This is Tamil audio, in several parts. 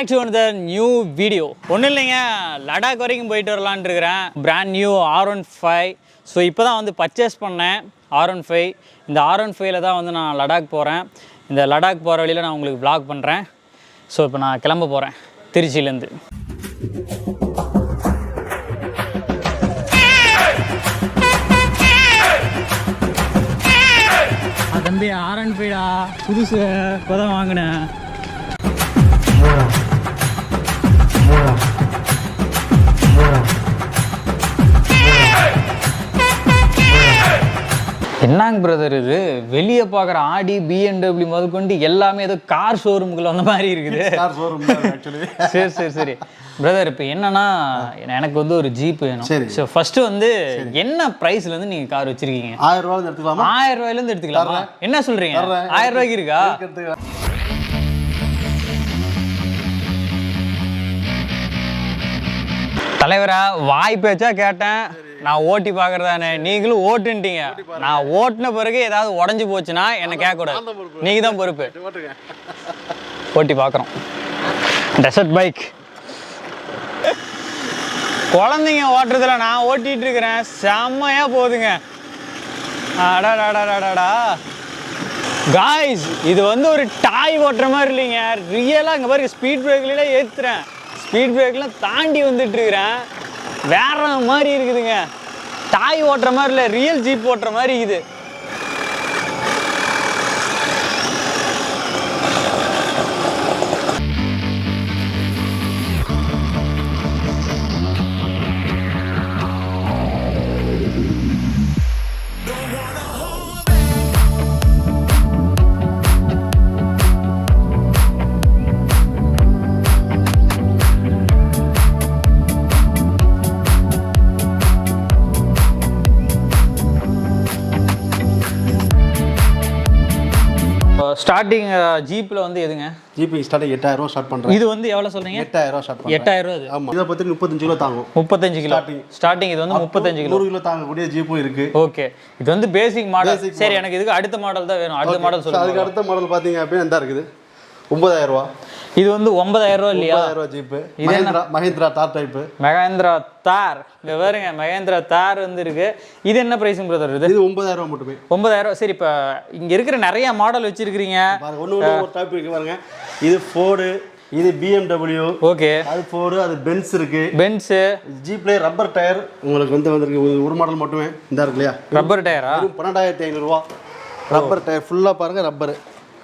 back to another new video. ஒன்றும் இல்லைங்க, லடாக் வரைக்கும் போயிட்டு வரலான்னு இருக்கிறேன். Brand new R15. ஸோ இப்போ தான் வந்து பர்ச்சேஸ் பண்ணேன் R15. இந்த R15ல தான் வந்து நான் லடாக் போகிறேன். இந்த லடாக் போகிற வழியில் நான் உங்களுக்கு vlog பண்ணுறேன். ஸோ இப்போ நான் கிளம்ப போகிறேன் திருச்சியிலேருந்து. தம்பி R15டா, புதுசு இப்போ தான் வாங்கினேன். என்னங்க பிரதர், இது வெளியே பார்க்குற ஆடி BMW முதல் கொண்டு எல்லாமே ஏதோ கார் ஷோரூமுக்குள்ள வந்த மாதிரி இருக்குது. சரி சரி சரி பிரதர், இப்போ என்னன்னா எனக்கு வந்து ஒரு ஜீப் வேணும். ஸோ ஃபர்ஸ்ட் வந்து என்ன ப்ரைஸ்லேருந்து நீங்கள் கார் வச்சிருக்கீங்க? 1000 ரூபாயிலேருந்து எடுத்துக்கலாமா? 1000 ரூபாயிலேருந்து எடுத்துக்கலாமா? என்ன சொல்கிறீங்க? 1000 ரூபாய்க்கு இருக்கா? தலைவரா, வாய் பேச்சா கேட்டேன், நான் ஓட்டி பார்க்குறதானே, நீங்களும் ஓட்டுன்ட்டீங்க. நான் ஓட்டின பிறகு ஏதாவது உடஞ்சி போச்சுன்னா என்னை கேட்கக்கூடாது, நீங்கள் தான் பொறுப்பு. ஓட்டி பார்க்குறோம். டெசர்ட் பைக் குழந்தைங்க ஓட்டுறதுல நான் ஓட்டிகிட்டு இருக்கிறேன், செம்மையாக போகுதுங்க. அடாடாடாடாடா காய்ஸ், இது வந்து ஒரு டாய் ஓட்டுற மாதிரி இல்லைங்க, ரியலாக இங்கே பாருங்க. ஸ்பீட் பிரேக்லாம் ஏற்றுறேன், ஸ்பீட் பிரேக்லாம் தாண்டி வந்துட்டு இருக்கிறேன். வேற மாதிரி இருக்குதுங்க. டாய் ஓட்டுற மாதிரி இல்லை, ரியல் ஜீப் ஓட்டுற மாதிரி இருக்குது. ஸ்டார்டிங் ஜீப்ல வந்து எதுங்க? ஜிபி ஸ்டார்டிங் 8000 ரூபாய் ஸ்டார்ட் பண்றேன். இது வந்து எவ்வளவு சொல்றீங்க? 8000 ரூபாய் ஸ்டார்ட் பண்றேன். 8000 ரூபாய். ஆமா, இத பத்தி 35 கிலோ தாங்கும். 35 கிலோ ஸ்டார்டிங். இது வந்து 35 கிலோ 100 கிலோ தாங்கக்கூடிய ஜீப்பும் இருக்கு. ஓகே, இது வந்து பேசிக் மாடல். சரி, எனக்கு இதுக்கு அடுத்த மாடல் தான் வேணும். அடுத்த மாடல் சொல்லுங்க. அதுக்கு அடுத்த மாடல் பாத்தீங்க அப்படினா என்ன இருக்குது? 9000 ரூபாய். இது வந்து 9000 ரூபாய் இல்லையா? 9000 ரூபாய் ஜீப். மஹிந்திரா தார் டைப். மஹிந்திரா தார். இங்க பாருங்க, மஹிந்திரா தார் வந்து இருக்கு. இது என்ன பிரைஸிங் பிரதர்? இது 9000 ரூபாய் மட்டுமே. 9000 ரூபாய். சரி, இப்போ இங்க இருக்கிற நிறைய மாடல் வச்சிருக்கீங்க பாருங்க. ஒரு டைப் இருக்கு பாருங்க. இது ஃபோர்டு, இது BMW. ஓகே, அது ஃபோர்டு, அது பென்ஸ் இருக்கு. பென்ஸ் ஜீப்ல ரப்பர் டயர் உங்களுக்கு வந்து வந்திருக்கு. ஒரு மாடல் மட்டுமே இந்த இருக்கு இல்லையா? ரப்பர் டயரா? 12500 ரூபாய் ரப்பர் டயர். ஃபுல்லா பாருங்க,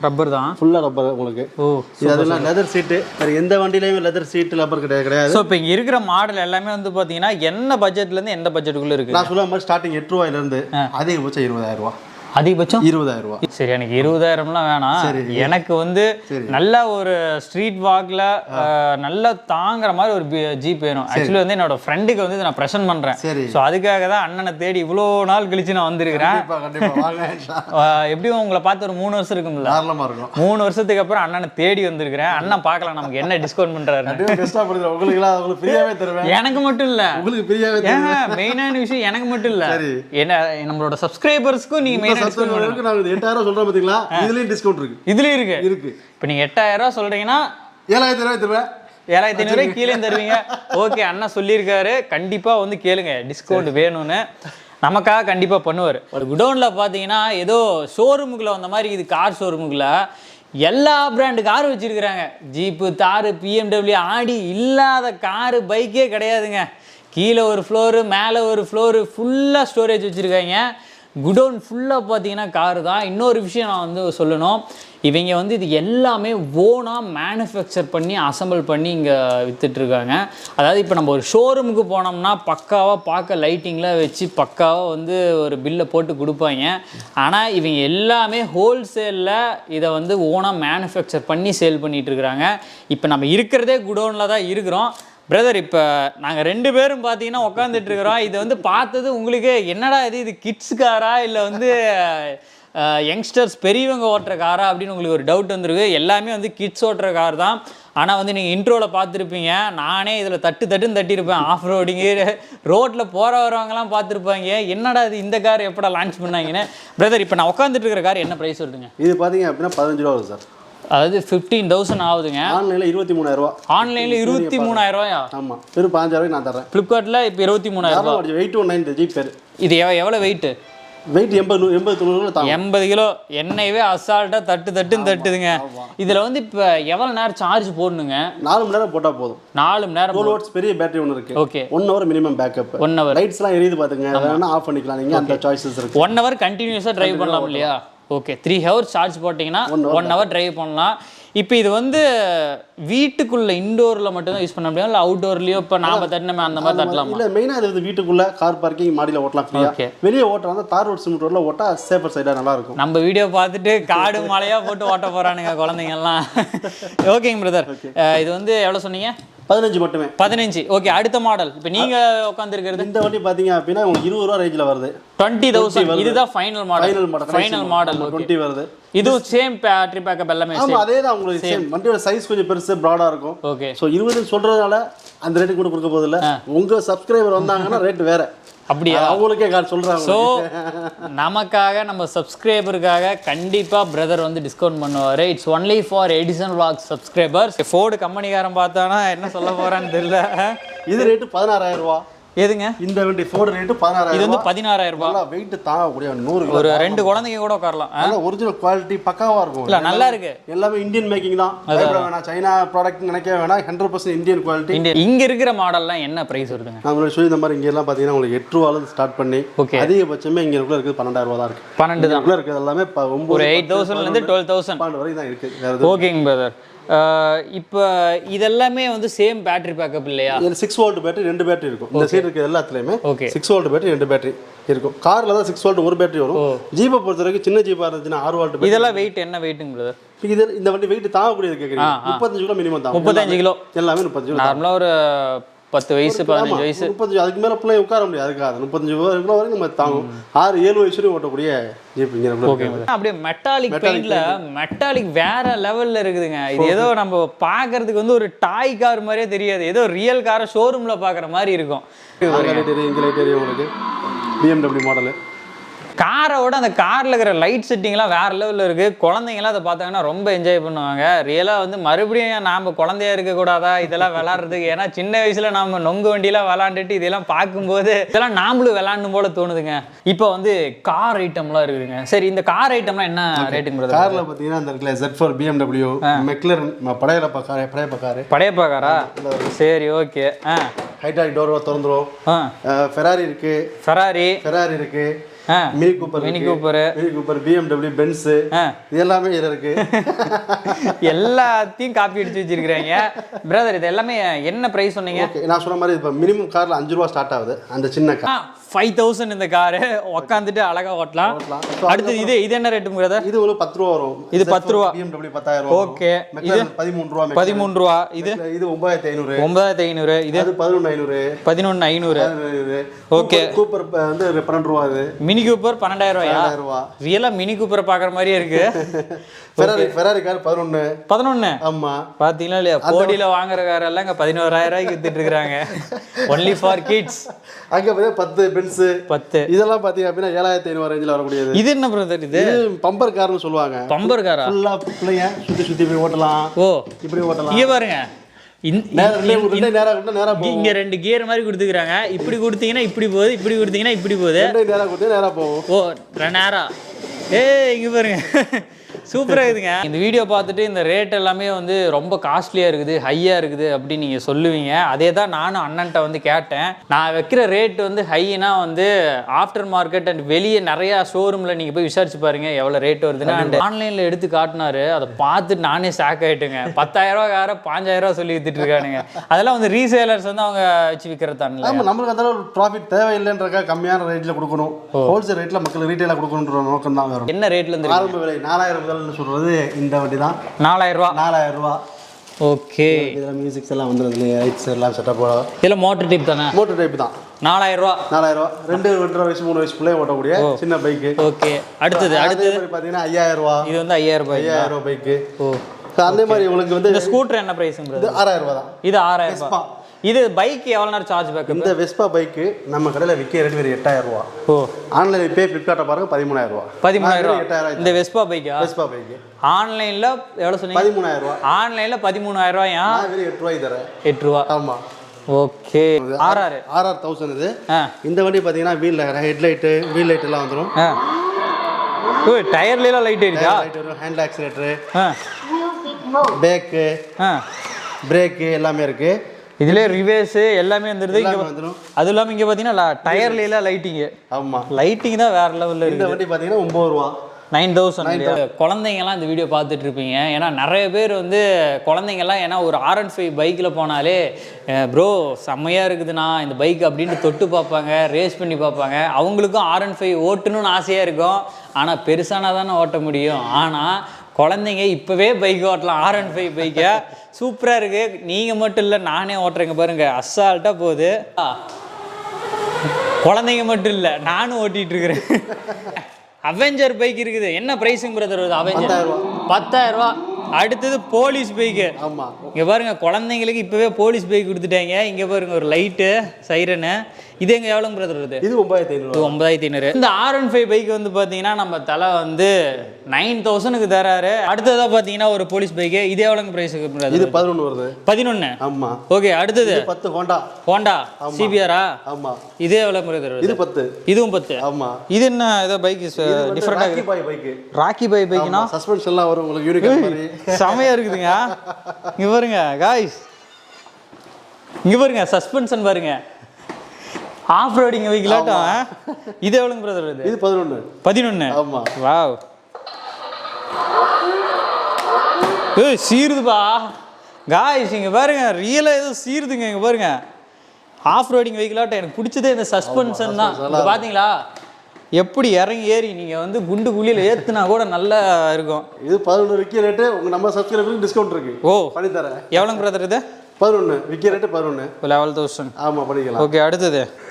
ரப்பர் தான், ஃபுல்லா ரப்பர் உங்களுக்கு. ஓ, இது அதெல்லாம் லெதர் சீட். வேற எந்த வண்டியிலயுமே லெதர் சீட் ரப்பர் கிடையாது. சோ இப்போ இங்க இருக்கிற மாடல் எல்லாமே வந்து பாத்தீங்கன்னா என்ன பட்ஜெட்ல இருந்து எந்த பட்ஜெட்டுக்குள்ள இருக்கு? நான் சொல்ல மாதிரி ஸ்டார்டிங் 8 ரூபாயில இருந்து அதிகபட்சம் 20000 ரூபாய். அதிகபட்சம் 20000 ரூபாய். சரி, எனக்கு 20000லாம் வேணாம். எனக்கு வந்து நல்ல ஒரு ஸ்ட்ரீட் வாக்ல நல்லா தாங்குற மாதிரி ஒரு ஜீப் வேணும். ஆக்சுவலி வந்து என்னோட ஃப்ரெண்டுக்கு வந்து நான் ப்ரெசென்ட் பண்றேன். ஸோ அதுக்காக தான் அண்ணனை தேடி இவ்வளோ நாள் கழிச்சு நான் வந்திருக்கிறேன். எப்படியும் உங்களை பார்த்து ஒரு 3 வருஷம் இருக்கும்ல? 3 வருஷத்துக்கு அப்புறம் அண்ணனை தேடி வந்திருக்கிறேன். அண்ணன் பார்க்கலாம் நமக்கு என்ன டிஸ்கவுண்ட் பண்றாரு. எனக்கு மட்டும் இல்ல, மெயினான விஷயம் எனக்கு மட்டும் இல்ல, என்ன நம்மளோட சப்ஸ்கிரைபர்ஸ்க்கும் நீங்க மெயினா டிஸ்கவுண்ட் பண்ணுங்க. நான் 8000 சொல்றேன் பாத்தீங்களா? இதுலயும் டிஸ்கவுண்ட் இருக்கு. இதுலயும் இருக்கு. இப்போ நீங்க 8000 சொல்றீங்கன்னா 7000 ரூபாய் தருவேன். 7500 ரூபாய் கீழே தருவீங்க. ஓகே, அண்ணா சொல்லியிருக்காரு, கண்டிப்பா வந்து கேளுங்க, டிஸ்கவுண்ட் வேணும்னு. நமக்காக கண்டிப்பா பண்ணுவார். ஒரு குடோன்ல பாத்தீங்கன்னா ஏதோ ஷோரூமுக்குள்ள வந்த மாதிரி இது, கார் ஷோரூமுக்குள்ள எல்லா பிராண்டு கார் வச்சிருக்கிறாங்க. ஜீப்பு, தாரு, BMW, ஆடி இல்லாத காரு பைக்கே கிடையாதுங்க. கீழே ஒரு ஃப்ளோரு, மேலே ஒரு ஃப்ளோரு, ஃபுல்லாக ஸ்டோரேஜ் வச்சுருக்காங்க. குடோன் ஃபுல்லாக பார்த்தீங்கன்னா காரு தான். இன்னொரு விஷயம் நான் வந்து சொல்லணும், இவங்க வந்து இது எல்லாமே ஓனாக மேனுஃபேக்சர் பண்ணி அசம்பிள் பண்ணி இங்கே விற்றுட்ருக்காங்க. அதாவது இப்போ நம்ம ஒரு ஷோரூமுக்கு போனோம்னா பக்காவாக பார்க்க லைட்டிங்லாம் வச்சு பக்காவாக வந்து ஒரு பில்லை போட்டு கொடுப்பாங்க. ஆனால் இவங்க எல்லாமே ஹோல்சேலில் இதை வந்து ஓனாக மேனுஃபேக்சர் பண்ணி சேல் பண்ணிகிட்ருக்குறாங்க. இப்போ நம்ம இருக்கிறதே குடோனில் தான் இருக்கிறோம். பிரதர், இப்போ நாங்கள் 2 பேரும் பார்த்தீங்கன்னா உட்காந்துட்டு இருக்கிறோம். இது வந்து பார்த்தது உங்களுக்கு என்னடா இது கிட்ஸ் காரா இல்லை வந்து யங்ஸ்டர்ஸ் பெரியவங்க ஓட்டுற காரா அப்படின்னு உங்களுக்கு ஒரு டவுட் வந்துருக்கு. எல்லாமே வந்து கிட்ஸ் ஓட்டுற கார் தான். ஆனால் வந்து நீங்கள் இன்ட்ரோவில் பார்த்துருப்பீங்க, நானே இதில் தட்டுன்னு தட்டியிருப்பேன். ஆஃப் ரோடிங்கு ரோட்டில் போகிற வரவங்கலாம் பார்த்துருப்பாங்க, என்னடா இது இந்த கார் எப்படா லான்ச் பண்ணாங்கன்னு. பிரதர், இப்போ நான் உட்காந்துட்டு இருக்கிற கார் என்ன ப்ரைஸ் சொல்லுங்க? இது பார்த்தீங்க அப்படின்னா 15 ரூபா வருது சார். அதாவது 15,000 ஆகுதுங்க. ஆன்லைனில் 23,000 ரூபா. ஆன்லைனில் 23,000 ரூபாயா? ஆமாம், வெறும் 15,000 நான் தரேன். ஃப்ளிப்கார்ட்டில் இப்போ 23,000 ரூபா. 819 ஜி பேர். இது எவ்வளோ வெயிட்டு? வெயிட் 80-90 தான். 80 கிலோ எண்ணெயவே அசால்ட்டாக தட்டுதுங்க. இதில் வந்து இப்போ எவ்வளோ நேரம் சார்ஜ் போடணுங்க? 4 மணி நேரம் போட்டால் போதும். 4 மணி நேரம். 12 வாட்ஸ் பெரிய பேட்டரி ஒன்று இருக்கு. Okay. 1 hour minimum backup. 1 hour. லைட்ஸ்லாம் எரியுது பார்த்துங்க, வேணா ஆஃப் பண்ணிக்கலாம். நீங்கள் அந்த சாய்ஸஸ் இருக்கு. 1 ஹவர் கண்டினியூஸாக டிரைவ் பண்ணலாம் இல்லையா? ஓகே. 3 ஹவர்ஸ் சார்ஜ் போட்டிங்கன்னா 1 ஹவர் டிரைவ் பண்ணலாம். இப்போ இது வந்து வீட்டுக்குள்ள இன்டோரில் மட்டும்தான் யூஸ் பண்ண முடியும், இல்லை அவுட்டோர்லேயோ இப்போ நாம தட்டினமே அந்த மாதிரி தட்டலாம்? இல்லை, மெயினாக இது வந்து வீட்டுக்குள்ள கார் பார்க்கிங் மாடியில் ஓட்டலாம் ஃப்ரீயாக. வெளியே ஓட்டுறா வந்து தார் ரோட் சிமெண்ட் ரோட்டில் ஓட்டா சேஃபர் சைடாக நல்லா இருக்கும். நம்ம வீடியோ பார்த்துட்டு காடு மலையாக போட்டு ஓட்ட போகிறானுங்க குழந்தைங்கள்லாம். ஓகேங்க பிரதர். இது வந்து எவ்வளோ சொன்னீங்க? 15 மட்டுமே. 15. ஓகே. அடுத்த மாடல் இப்போ நீங்க உட்காந்துருக்கிறது இந்த வண்டி பார்த்தீங்க அப்படின்னா உங்களுக்கு 20 ரூபா ரேஞ்சில் வருது. 20,000. இதுதான் ஃபைனல் மாடல். 20 வருது. இது சேம் பேட்டரி பேக்கப் எல்லாமே ஆமா, அதே தான். உங்களுக்கு சேம். வண்டியோட சைஸ் கொஞ்சம் பெருசு ப்ராடா இருக்கும். ஓகே. ஸோ 20 சொல்றதுனால அந்த ரேட்டுக்கு கூட கொடுக்க போதில்லை. உங்க சப்ஸ்கிரைபர் வந்தாங்கன்னா ரேட் வேற. அப்படியா? அவங்களுக்கே சொல்றாங்க. ஸோ நமக்காக, நம்ம சப்ஸ்கிரைபருக்காக கண்டிப்பா பிரதர் வந்து டிஸ்கவுண்ட் பண்ணுவாரு. It's only for Edison vlogs subscribers. Ford கம்பெனிக்காரன் பார்த்தானா என்ன சொல்ல போறான்னு தெரியல. இது ரேட்டு 16,000 ரூபா. எதுங்க இந்த வண்டி? Ford rate 16,000. இது வந்து 16,000 ரூபாய். நல்லா வெயிட் தாங்கக்கூடிய 100 கிலோ. ஒரு 2 குழந்தைங்க கூட உட்காரலாம். ஒரிஜினல் குவாலிட்டி பக்காவா இருக்கும். இல்ல நல்லா இருக்கு. எல்லாமே இந்தியன் மேக்கிங் தான். வேணாம் சைனா ப்ராடக்ட் நினைக்க வேணாம். 100% இந்தியன் குவாலிட்டி. இங்க இருக்கிற மாடல்லாம் என்ன பிரைஸ் வருதுங்க? நான் உங்களுக்கு சொல்லி இந்த மாதிரி இங்க எல்லாம் பாத்தீங்கன்னா உங்களுக்கு 8 ரூபாயில ஸ்டார்ட் பண்ணி அதிகபட்சமே இங்க இருக்குள்ள இருக்குது 12,000 ரூபாய் தான் இருக்கு. 12 தான் இருக்குது. எல்லாமே ஒரு 8,000 ல இருந்து 12,000 வரைக்கும் தான் இருக்கு. ஓகேங்க பிரதர். இப்போ இதெல்லாமே வந்து சேம் பேட்டரி பேக்கப் இல்லையா? 6 வோல்ட் பேட்டரி 2 பேட்டரி இருக்கும். இந்த சைடு இருக்க எல்லாத்துலயுமே 6 வோல்ட் பேட்டரி 2 பேட்டரி இருக்கும். கார்ல தான் 6 வோல்ட் ஒரு பேட்டரி வரும். ஜீப்பை பொறுத்த வரைக்கும் சின்ன ஜீப்பா இருந்துச்சுன்னா 6 வோல்ட். இதெல்லாம் வெயிட் என்ன வெயிட்டுங்க பிரதர்? இது இந்த வண்டி வெயிட் தாங்கக்கூடியது கேக்குறீங்க. 35 கிலோ மினிமம் தான். 35 கிலோ எல்லாமே 35 கிலோ. நார்மலா ஒரு 10 வயசு 15 வயசு 35 அதுக்கு மேல பிள்ளை உட்கார முடியாது. அதுக்காக 35 கிலோ வரைக்கும் நம்ம தாங்கும். 6-7 வயசு வரைக்கும் ஓட்டக்கூடிய ஜீப் இங்க இருக்கு. அப்படியே மெட்டாலிக் பெயிண்ட்ல மெட்டாலிக் வேற லெவல்ல இருக்குதுங்க. இது ஏதோ நம்ம பாக்குறதுக்கு வந்து ஒரு டாய் கார் மாதிரியே தெரியாது. ஏதோ ரியல் காரை ஷோரூம்ல பாக்குற மாதிரி இருக்கும். உங்களுக்கு BMW மாடல் காரோட அந்த காரில் இருக்கிற லைட் செட்டிங்லாம் வேறு லெவலில் இருக்குது. குழந்தைங்களாம் அதை பார்த்தாங்கன்னா ரொம்ப என்ஜாய் பண்ணுவாங்க. ரியலாக வந்து மறுபடியும் நாம் குழந்தையா இருக்கக்கூடாதா இதெல்லாம் விளாட்றதுக்கு? ஏன்னா சின்ன வயசில் நம்ம நொங்கு வண்டியெலாம் விளாண்டுட்டு இதெல்லாம் பார்க்கும்போது இதெல்லாம் நாமளும் விளாடணும் போல தோணுதுங்க. இப்போ வந்து கார் ஐட்டம்லாம் இருக்குதுங்க. சரி, இந்த கார் ஐட்டம்லாம் என்ன ரேட்டுங்க? காரில் பார்த்தீங்கன்னா அந்த இருக்குல்ல Z4 BMW, மெக்லரன் படையப்பா காரா? சரி, ஓகே. ஹைட்ராலிக் டோர் திறந்துரும். ஃபெராரி இருக்கு. ஃபெராரி இருக்கு. மினி கூப்பர் BMW, பென்ஸ் இது எல்லாமே இதுல இருக்கு. எல்லாத்தையும் காப்பி அடிச்சு வச்சிருக்கீங்க பிரதர். இது எல்லாமே என்ன பிரைஸ் சொன்னீங்க? நான் சொன்ன மாதிரி இப்போ மினிமம் கார்ல 5 ரூபா ஸ்டார்ட் ஆகுது. அந்த சின்ன கார் 5,000 இந்த காரு உட்காந்துட்டு அழகா ஓட்டலாம். அடுத்து இது என்ன ரேட்டு பிரதர்? இது ஒரு 10 ரூபா வரும். இது 10 ரூபா. BMW 10,000 ரூபா. ஓகே. இது 13 ரூபா. இது 9,500. இது 11,500. ஓகே. கூப்பர் வந்து 12 ரூபா. இது மினி கூப்பர் 12,000. ரியலா மினி கூப்பர் பாக்குற மாதிரியே இருக்கு. Ferrari car 11. ஆமா, பாத்தீங்களா இல்லையா? கோடியில வாங்குற கார் எல்லாம் 11,000 ரூபாய்க்கு வித்துட்டு இருக்காங்க. Only for kids. அங்க பாத்தீங்க 10 பென்ஸ் 10 இதெல்லாம் பாத்தீங்க அப்படின்னா 7,500 ரேஞ்சில வரக்கூடியது. இது என்ன பிரதர்? இது பம்பர் கார்னு சொல்லுவாங்க. பம்பர் காரா? ஃபுல்லா பிள்ளைங்க சுத்தி போய் ஓட்டலாம். இப்படி ஓட்டலாம். இங்க பாருங்க, நேரா இங்க 2 கியர் மாதிரி கொடுத்துக்கிறாங்க. இப்படி கொடுத்தீங்கன்னா இப்படி போகுது, இப்படி கொடுத்தீங்கன்னா இப்படி போகுது. நேரா போகும். ஓ, நேரா. இங்க பாருங்க, சூப்பராக இருக்குதுங்க. இந்த வீடியோ பார்த்துட்டு இந்த ரேட் எல்லாமே வந்து ரொம்ப காஸ்ட்லியாக இருக்குது, ஹையாக இருக்குது அப்படின்னு நீங்கள் சொல்லுவீங்க. அதே தான் நானும் அண்ணன்ட்ட வந்து கேட்டேன். நான் வைக்கிற ரேட் வந்து ஹைனா வந்து ஆஃப்டர் மார்க்கெட் அண்ட் வெளியே நிறையா ஷோரூமில் நீங்கள் போய் விசாரிச்சு பாருங்கள் எவ்வளோ ரேட் வருதுன்னு. அண்ட் ஆன்லைனில் எடுத்து காட்டினாரு. அதை பார்த்துட்டு நானே ஷாக் ஆகிட்டுங்க. 10,000 ரூபா கார 5,000 ரூபா சொல்லி வித்துட்டு இருக்கானுங்க. அதெல்லாம் வந்து ரீசேலர்ஸ் வந்து அவங்க வச்சு விற்கிறது தான். நம்மளுக்கு அந்த அளவு ப்ராஃபிட் தேவையில்லைன்றக்கா கம்மியான ரேட்டில் கொடுக்கணும். ஹோல்சேல் ரேட்டில் மக்களுக்கு ரீட்டெயிலாக கொடுக்கணுன்ற நோக்கம் தான் வரும். என்ன ரேட்ல இருந்து? ஆரம்ப விலை 4,000 முதல் சொல்றது இந்த வண்டி தான். 4,000 ரூபா. ஓகே. இதுல மியூசிக்ஸ் எல்லாம் வந்துருது. லைட்ஸ் எல்லாம் செட்டப். இதுல மோட்டர் டைப் தானே? மோட்டர் டைப் தான். 4,000 ரூபா. 2 வயசு 3 வயசு பிள்ளை ஓட்டக்கூடிய சின்ன பைக். ஓகே. அடுத்தது பாத்தீங்கன்னா 5,000 ரூபா. இது வந்து 5,000 ரூபாய் பைக். ஓ, அதே மாதிரி உங்களுக்கு வந்து இந்த ஸ்கூட்டர் என்ன பிரைஸ்ங்க? இது 6,000 ரூபா தான். இது 6,000 ரூபா. இது பைக் எவ்வளோ நேரம் சார்ஜ் பேக்கப்? இந்த வெஸ்பா பைக்கு நம்ம கடையில் விற்க ரேட் வேறு 8000 ரூபா. ஓ, ஆன்லைன் இப்போ ஃப்ளிப்கார்ட்டை பாருங்க 13000 ரூபா. 13000 ரூபா 8000. இந்த வெஸ்பா பைக்கா? வெஸ்பா பைக்கு ஆன்லைனில் எவ்வளோ சொன்னீங்க? 13000 ரூபா. ஆன்லைனில் 13000 ரூபாயா? நான் வெறும் 8 ரூபாய்க்கு தரேன். 8 ரூபா. ஆமாம். ஓகே. RR 1000 இது. இந்த வண்டி பார்த்தீங்கன்னா ஹெட்லைட்டு வீல் லைட் எல்லாம் வந்துடும். ஓ, டயர்லாம் லைட் இருக்கா? லைட் வரும், ஹேண்ட் ஆக்சிலேட்டரு, பேக்கு, பிரேக்கு எல்லாமே இருக்கு. இதுல ரிவர்ஸ் எல்லாமே வந்துருது. இங்க வந்துடும். அது இல்லாம இங்க பாத்தீங்கன்னா டயர்ல எல்லாம் லைட்டிங். ஆமா, லைட்டிங் தான் வேற லெவல்ல இருக்கு. இந்த வண்டி பாத்தீங்கன்னா 9 ரூபா. 9000. குழந்தைங்கலாம் இந்த வீடியோ பார்த்துட்டு இருப்பீங்க. ஏன்னா நிறைய பேர் வந்து குழந்தைங்கலாம் ஏன்னா ஒரு R15 பைக்கில் போனாலே ப்ரோ செம்மையாக இருக்குதுண்ணா இந்த பைக் அப்படின்ட்டு தொட்டு பார்ப்பாங்க, ரேஸ் பண்ணி பார்ப்பாங்க. அவங்களுக்கும் R15 ஓட்டணும்னு ஆசையாக இருக்கும். ஆனால் பெருசானா தானே ஓட்ட முடியும். ஆனால் குழந்தைங்க இப்போவே பைக் ஓட்டலாம். R15 பைக்கை சூப்பராக இருக்குது. நீங்கள் மட்டும் இல்லை, நானே ஓட்டுறேங்க பாருங்கள், அசால்ட்டாக போகுது. குழந்தைங்க மட்டும் இல்லை, நானும் ஓட்டிகிட்டு இருக்கிறேன். அவெஞ்சர் பைக் இருக்குது. என்ன பிரைஸுங்க பிரதர்? அவெஞ்சர் 10000 ரூபா. அடுத்தது போலீஸ் பைக்கு. ஆமாம், இங்கே பாருங்க, குழந்தைங்களுக்கு இப்போவே போலீஸ் பைக் கொடுத்துட்டாங்க. இங்கே பாருங்க ஒரு லைட்டு, சைரனு. இது எங்கே எவ்வளோங்க பிரதர் வருது? இது 9500. 9500. இந்த R15 பைக் வந்து பார்த்தீங்கன்னா நம்ம தலை வந்து 9000க்கு தராரு. அடுத்ததாக பார்த்தீங்கன்னா ஒரு போலீஸ் பைக்கு. இது எவ்வளோங்க ப்ரைஸுக்கு? இது 11 வருது. 11. ஆமாம். ஓகே. அடுத்தது 10 ஹோண்டா. ஹோண்டா CBR-ஆ? ஆமாம். இது எவ்வளோ பிரதர்? இது 10. இதுவும் 10. ஆமாம். இது என்ன ஏதோ பைக் டிஃப்ரெண்டாக ராக்கி பாய் பைக்கு. ராக்கி பாய் பைக்குனா சஸ்பென்ஷன்லாம் வரும் உங்களுக்கு, யூனிகார்ன் மாதிரி செமையா இருக்குதுங்க. இங்க பாருங்க காய்ஸ், இங்க பாருங்க சஸ்பென்ஷன் பாருங்க, ஆஃப் ரோடிங் வெஹிக்கிளாட்டம். இது எவ்வளோங்க பிரதர்? இது 11. ஆமா. வாவ். ஏய் சீருதுப்பா காய்ஸ், இங்க பாருங்க ரியலா ஏதோ சீருதுங்க. இங்க பாருங்க ஆஃப் ரோடிங் வெஹிக்கிளாட்டம். எனக்கு பிடிச்சதே இந்த சஸ்பென்ஷன் தான். இங்க பாத்தீங்களா எப்படி இறங்கி ஏறி நீங்கள் வந்து குண்டு குழியில் ஏற்றுனா கூட நல்லா இருக்கும். இது 11 விற்கிற ரேட்டு. உங்கள் நம்ம சப்ஸ்கிரைபருக்கு டிஸ்கவுண்ட் இருக்கு. ஓ, பண்ணித்தரேன். எவ்வளோங்க பிரதர் இது? 11 விற்கிற ரேட்டு 11. 11,000. ஆமாம், பண்ணிக்கலாம். ஓகே.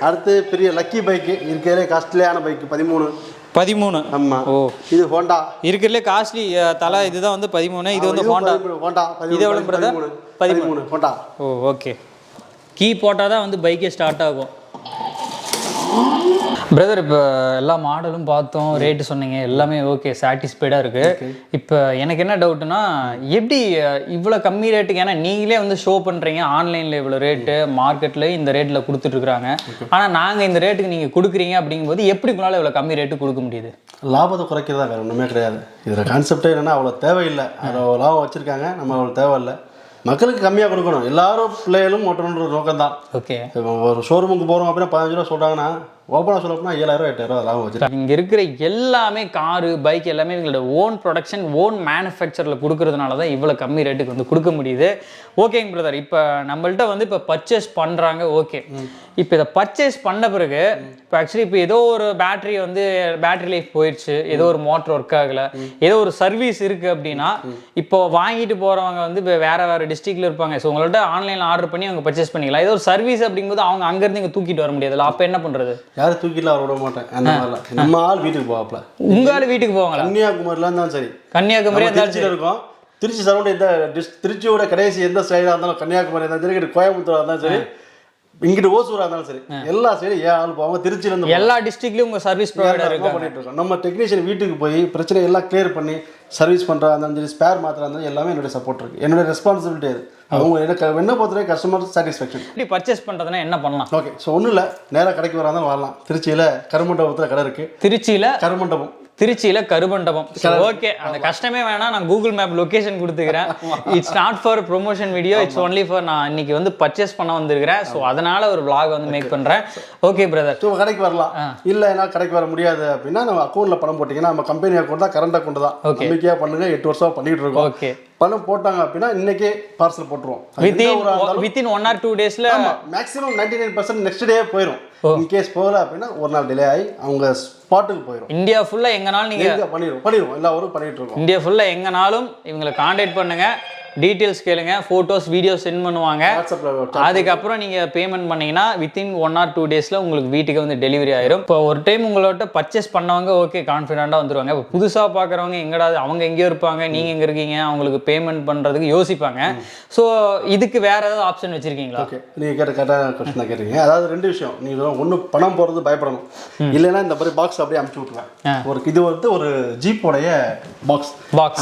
அடுத்து பெரிய லக்கி பைக்கு இருக்கிறதே காஸ்ட்லியான பைக்கு 13. ஆமாம். ஓ, இது ஹோண்டா இருக்கிறதுலே காஸ்ட்லி தலை. இதுதான் வந்து 13. இது வந்து ஹோண்டா. இது எவ்வளோ பிரதர்? 13 ஹோண்டா. ஓ, ஓகே. கீ போட்டால் தான் வந்து பைக்கே ஸ்டார்ட் ஆகும். பிரதர், இப்போ எல்லா மாடலும் பார்த்தோம், ரேட்டு சொன்னீங்க, எல்லாமே ஓகே, சாட்டிஸ்ஃபைடாக இருக்குது. இப்போ எனக்கு என்ன டவுட்னா, எப்படி இவ்வளோ கம்மி ரேட்டுக்கு? ஏன்னா நீங்களே வந்து ஷோ பண்ணுறீங்க ஆன்லைனில் இவ்வளோ ரேட்டு, மார்க்கெட்டில் இந்த ரேட்டில் கொடுத்துட்ருக்குறாங்க. ஆனால் நாங்கள் இந்த ரேட்டுக்கு நீங்கள் கொடுக்குறீங்க அப்படிங்கும்போது எப்படி உங்களால் இவ்வளோ கம்மி ரேட்டு கொடுக்க முடியுது? லாபத்தை குறைக்கிறதா வேறு ஒன்றுமே கிடையாது. இதில் கான்செப்டே என்னென்னா அவ்வளோ தேவையில்லை. அவ்வளோ லாபம் வச்சுருக்காங்க, நம்ம அவ்வளோ தேவையில்லை. மக்களுக்கு கம்மியாக கொடுக்கணும். எல்லாரும் பிள்ளைகளும் ஓட்டணுன்ற நோக்கம் தான். ஓகே. ஒரு ஷோரூமுக்கு போகிறோம் அப்படின்னா 15 ரூபா சொல்கிறாங்கன்னா, ஓப்பனாக சொல்லப்போனா 7000 8000 லாபம் வச்சுருக்காங்க. இங்கே இருக்கிற எல்லாமே காரு, பைக் எல்லாமே இவங்களோட ஓன் ப்ரொடக்ஷன், ஓன் மேனுஃபேக்சரில் கொடுக்கறதுனால தான் இவ்வளோ கம்மி ரேட்டுக்கு வந்து கொடுக்க முடியுது. ஓகேங்க பிரதர், இப்போ நம்மள்ட்ட வந்து இப்போ பர்ச்சேஸ் பண்ணுறாங்க. ஓகே, இப்போ இதை பர்ச்சேஸ் பண்ண பிறகு இப்போ ஆக்சுவலி இப்போ ஏதோ ஒரு பேட்டரி வந்து பேட்டரி லைஃப் போயிடுச்சு, ஏதோ ஒரு மோட்டர் ஒர்க் ஆகலை, ஏதோ ஒரு சர்வீஸ் இருக்குது அப்படின்னா இப்போ வாங்கிட்டு போகிறவங்க வந்து இப்போ வேறு டிஸ்ட்ரிக்டில் இருப்பாங்க. ஸோ உங்கள்ட்ட ஆன்லைனில் ஆர்டர் பண்ணி அவங்க பர்ச்சேஸ் பண்ணிக்கலாம். ஏதோ ஒரு சர்வீஸ் அப்படிங்கும்போது அவங்க அங்கேருந்து இங்கே தூக்கிட்டு வர முடியாதுல்ல, அப்போ என்ன பண்ணுறது? யாரும் தூக்கிட்டு வர விட மாட்டேன். அந்த மாதிரிலாம் நம்ம ஆள் வீட்டுக்கு போவாப்ல. உங்கள் ஆள் வீட்டுக்கு போவாங்களா? கன்னியாகுமரியில் இருந்தாலும் சரி, கன்னியாகுமரி திருச்சியில் இருக்கும். திருச்சி சரௌண்ட் எந்த திருச்சியோட கடைசி எந்த சைடாக இருந்தாலும், கன்னியாகுமரி இருந்தாலும் சரி, கோயம்புத்தூராக இருந்தாலும் சரி, இங்கிட்டு ஓசூராக இருந்தாலும் சரி, எல்லா சைடும் ஏன் ஆள் போவாங்க. திருச்சியிலேருந்து எல்லா டிஸ்ட்ரிக்ட்லையும் உங்கள் சர்வீஸ் ப்ரொவைடர் பண்ணிட்டு இருக்கோம். நம்ம டெக்னீஷியன் வீட்டுக்கு போய் பிரச்சனை எல்லாம் கிளியர் பண்ணி சர்வீஸ் பண்ணுறா இருந்தாலும் சரி, ஸ்பேர் மாத்திரா இருந்தாலும் எல்லாமே என்னுடைய சப்போர்ட் இருக்குது. என்னுடைய ரெஸ்பான்சிபிலிட்டி அது. அவங்க என்ன பொறுத்தவரை கஸ்டமர் சாட்டிஸ்ஃபேக்ஷன். இப்படி பர்ச்சேஸ் பண்ணுறதுனா என்ன பண்ணலாம்? ஓகே, ஸோ ஒன்றும் இல்லை, நேராக கடைக்கு வராதான் வரலாம். திருச்சியில் கருமண்டபத்தில் கடை இருக்குது. திருச்சியில் கருமண்டபம். ஓகே, அந்த கஷ்டமே வேணாம், நான் கூகுள் மேப் லொகேஷன் கொடுத்துக்கிறேன். It's not for promotion video, it's only for நான் இன்னைக்கு வந்து பர்ச்சேஸ் பண்ண வந்திருக்கிறேன். ஸோ அதனால ஒரு vlog வந்து மேக் பண்ணுறேன். ஓகே பிரதர், ஸோ கடைக்கு வரலாம். இல்லை ஏன்னா கடைக்கு வர முடியாது அப்படின்னா நம்ம அக்கௌண்ட்டில் பணம் போட்டிங்கன்னா, நம்ம கம்பெனி அக்கௌண்ட் தான், கரண்ட் அக்கௌண்ட் தான். நம்பிக்கையாக பண்ணுங்க. 8 வருஷம் பண்ணிட்டு இருக்கோம். ஓகே, பணம் போட்டாங்க அப்படின்னா இன்னைக்கே பார்சல் போட்டுருவோம். Within 1 or 2 days maximum 99% next day போயிடும். இன்கேஸ் போகல அப்படின்னா ஒரு நாள் டிலே ஆகி அவங்க ஸ்பாட்டுக்கு போயிடும். இந்தியா ஃபுல்லாக எங்கனாலும் நீங்கள் பண்ணிடுவோம். எல்லா ஊரும் பண்ணிட்டு இருக்கோம். இந்தியா ஃபுல்லாக எங்கனாலும் இவங்களை கான்டாக்ட் பண்ணுங்க. டீட்டெயில்ஸ் கேளுங்க, ஃபோட்டோஸ் வீடியோஸ் சென்ட் பண்ணுவாங்க. வாட்ஸ்அப்பில் அதுக்கப்புறம் நீங்கள் பேமெண்ட் பண்ணீங்கன்னா வித்தின் 1 or 2 டேஸில் உங்களுக்கு வீட்டுக்கு வந்து டெலிவரி ஆயிரும். இப்போ ஒரு டைம் உங்களோட பர்ச்சேஸ் பண்ணவங்க ஓகே கான்ஃபிடென்ட்டாக வந்துருவாங்க. இப்போ புதுசாக பார்க்குறவங்க எங்கடா அவங்க எங்கேயோ இருப்பாங்க, நீங்கள் எங்கே இருக்கீங்க, அவங்களுக்கு பேமெண்ட் பண்ணுறதுக்கு யோசிப்பாங்க. ஸோ இதுக்கு வேற ஏதாவது ஆப்ஷன் வச்சிருக்கீங்களா? ஓகே, நீங்கள் கரெக்டான கொஸ்டின் தான் கேட்டீங்க. அதாவது 2 விஷயம். நீங்கள் ஒன்று பணம் போகிறது பயப்படணும், இல்லைன்னா இந்த மாதிரி பாக்ஸ் அப்படியே அமுச்சு விட்டுருவேன். இது வந்து ஒரு ஜீப்போடைய பாக்ஸ்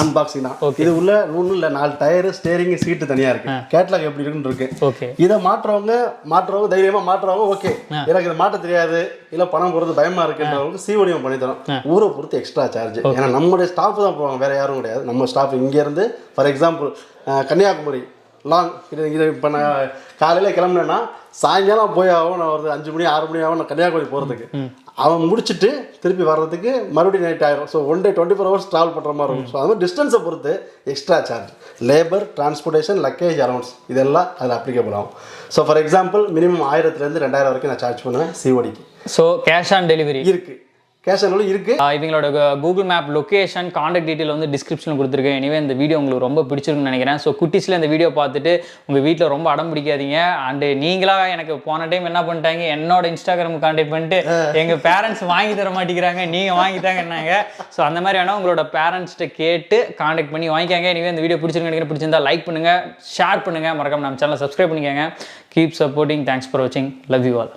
அன்பாக்சிங் தான். இது உள்ள ஒன்றும் இல்லை, 4 டயரு, ஸ்டேரிங், சீட்டு தனியாக இருக்கு. கேட்லாக் எப்படி இருக்குன்னு இருக்கு. ஓகே, இதை மாற்றுறவங்க தைரியமாக மாற்றுறவங்க. ஓகே, எனக்கு இதை மாற்ற தெரியாது, இல்லை பணம் போகிறது பயமா இருக்குன்றவங்களுக்கு COD பண்ணி தரோம். ஊரை பொறுத்து எக்ஸ்ட்ரா சார்ஜ். ஏன்னா நம்மளுடைய ஸ்டாஃப் தான் போவாங்க, வேற யாரும் கிடையாது. நம்ம ஸ்டாஃப் இங்கேருந்து ஃபார் எக்ஸாம்பிள் கன்னியாகுமரி லாங் இது இப்போ நான் காலையில் கிளம்புனேன்னா சாயங்காலம் போய் ஆகும். நான் ஒரு 5 மணி 6 மணி ஆகும் நான் கன்னியாகுமரி போகிறதுக்கு. அவன் முடிச்சுட்டு திருப்பி வர்றதுக்கு மறுபடியும் நைட் ஆயிரும். ஸோ 1 day 24 hours ட்ராவல் பண்ணுற மாதிரி இருக்கும். ஸோ அது மாதிரி டிஸ்டன்ஸை பொறுத்து extra charge, labour, transportation, luggage allowance இதெல்லாம் அதில் அப்ளிகபிள் ஆகும். So for example minimum 1000 to 2000 வரைக்கும் நான் சார்ஜ் பண்ணுவேன் CODக்கு. ஸோ கேஷ் ஆன் டெலிவரி இருக்குது, கேஷ் ஆன் இருக்கு. இவங்களோட Google map location, contact detail வந்து டிஸ்கிரிப்ஷனில் கொடுத்துருக்கேன். எனவே இந்த வீடியோ உங்களுக்கு ரொம்ப பிடிச்சிருக்குன்னு நினைக்கிறேன். ஸோ குட்டீஸில் இந்த வீடியோ பார்த்துட்டு உங்கள் வீட்டில் ரொம்ப அடம் பிடிக்காதீங்க. அண்டு நீங்களாக எனக்கு போன டைம் என்ன பண்ணிட்டாங்க, என்னோட இன்ஸ்டாகிராம் கான்டாக்ட் பண்ணிட்டு எங்கள் பேரண்ட்ஸ் வாங்கி தர மாட்டேங்கிறாங்க, நீங்கள் வாங்கிட்டாங்கன்னாங்க. ஸோ அந்த மாதிரி வேணால் உங்களோட பேரண்ட்ஸ்கிட்ட கேட்டு கான்டாக்ட் பண்ணி வாங்கிக்காங்க. எனவே இந்த வீடியோ பிடிச்சிருக்கு பிடிச்சிருந்தா லைக் பண்ணுங்கள், ஷேர் பண்ணுங்கள், மறக்காம நம்ம சேனலை சப்ஸ்கிரைப் பண்ணிக்கோங்க. Keep supporting. தேங்க்ஸ் ஃபார் வாட்சிங். Love you all.